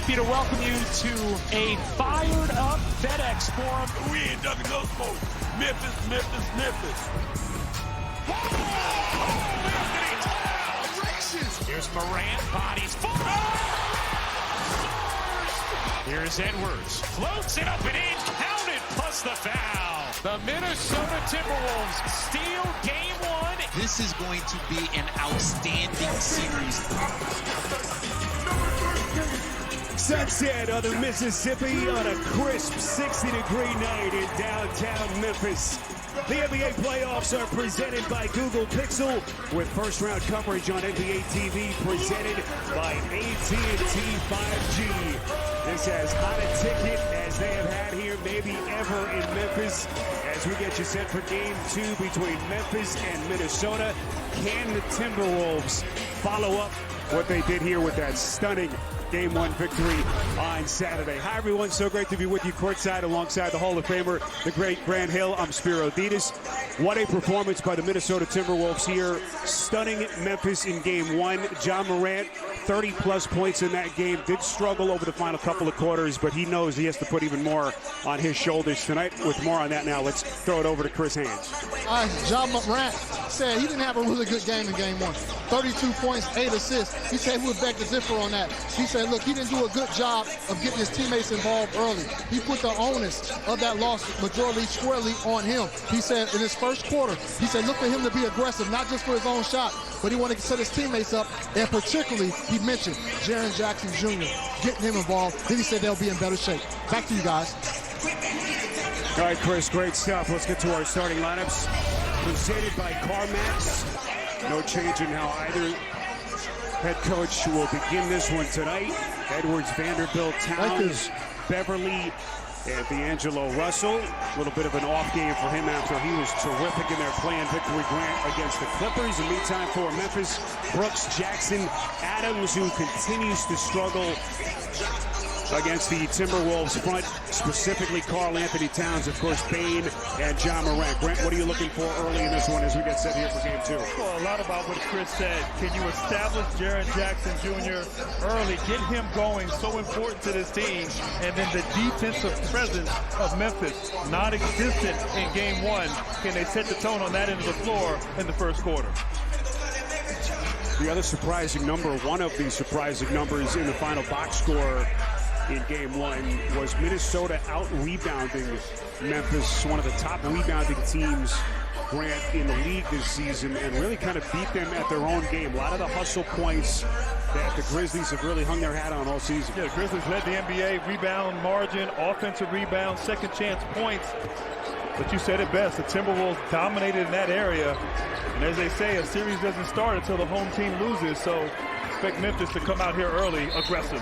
happy to welcome you to a fired-up FedEx Forum. We ain't ducking those folks. Memphis, Memphis, Memphis. Here's Morant, bodies forward. Here's Edwards, floats it up and in, counted, plus the foul. The Minnesota Timberwolves steal game one. This is going to be an outstanding series. Sunset on the Mississippi on a crisp 60-degree night in downtown Memphis. The NBA playoffs are presented by Google Pixel with first-round coverage on NBATV presented by AT&T 5G. This as hot a ticket as they have had here maybe ever in Memphis as we get you set for Game 2 between Memphis and Minnesota. Can the Timberwolves follow up what they did here with that stunning Game 1 victory on Saturday? Hi, everyone. So great to be with you courtside alongside the Hall of Famer, the great Grant Hill. I'm Spiro Ditas. What a performance by the Minnesota Timberwolves here. Stunning Memphis in Game 1. John Morant, 30-plus points in that game. Did struggle over the final couple of quarters, but he knows he has to put even more on his shoulders tonight. With more on that now, let's throw it over to Chris Haynes. John Morant said he didn't have a really good game in Game 1. 32 points, 8 assists. He said he would beg to differ on that. He said, look, he didn't do a good job of getting his teammates involved early. He put the onus of that loss majority squarely on him. He said in his first quarter, he said, look for him to be aggressive, not just for his own shot, but he wanted to set his teammates up, and particularly, he mentioned Jaren Jackson Jr., getting him involved. Then he said they'll be in better shape. Back to you guys. All right, Chris, great stuff. Let's get to our starting lineups. Presented by CarMax. No change in how either head coach will begin this one tonight. Edwards, Vanderbilt, Towns, Beverly, and D'Angelo Russell. A little bit of an off game for him after he was terrific in their play-in victory Grant against the Clippers. In the meantime for Memphis, Brooks, Jackson, Adams, who continues to struggle against the Timberwolves front, specifically Karl Anthony Towns, of course, Bane, and John Morant. Grant, what are you looking for early in this one as we get set here for Game 2? Well, a lot about what Chris said. Can you establish Jaren Jackson Jr. early, get him going, so important to this team, and then the defensive presence of Memphis, non-existent in Game 1. Can they set the tone on that end of the floor in the first quarter? The other surprising number, one of the surprising numbers in the final box score in Game 1 was Minnesota out-rebounding Memphis, one of the top rebounding teams, Grant, in the league this season, and really kind of beat them at their own game. A lot of the hustle points that the Grizzlies have really hung their hat on all season. Yeah, the Grizzlies led the NBA rebound margin, offensive rebound, second chance points. But you said it best, the Timberwolves dominated in that area. And as they say, a series doesn't start until the home team loses, so expect Memphis to come out here early, aggressive.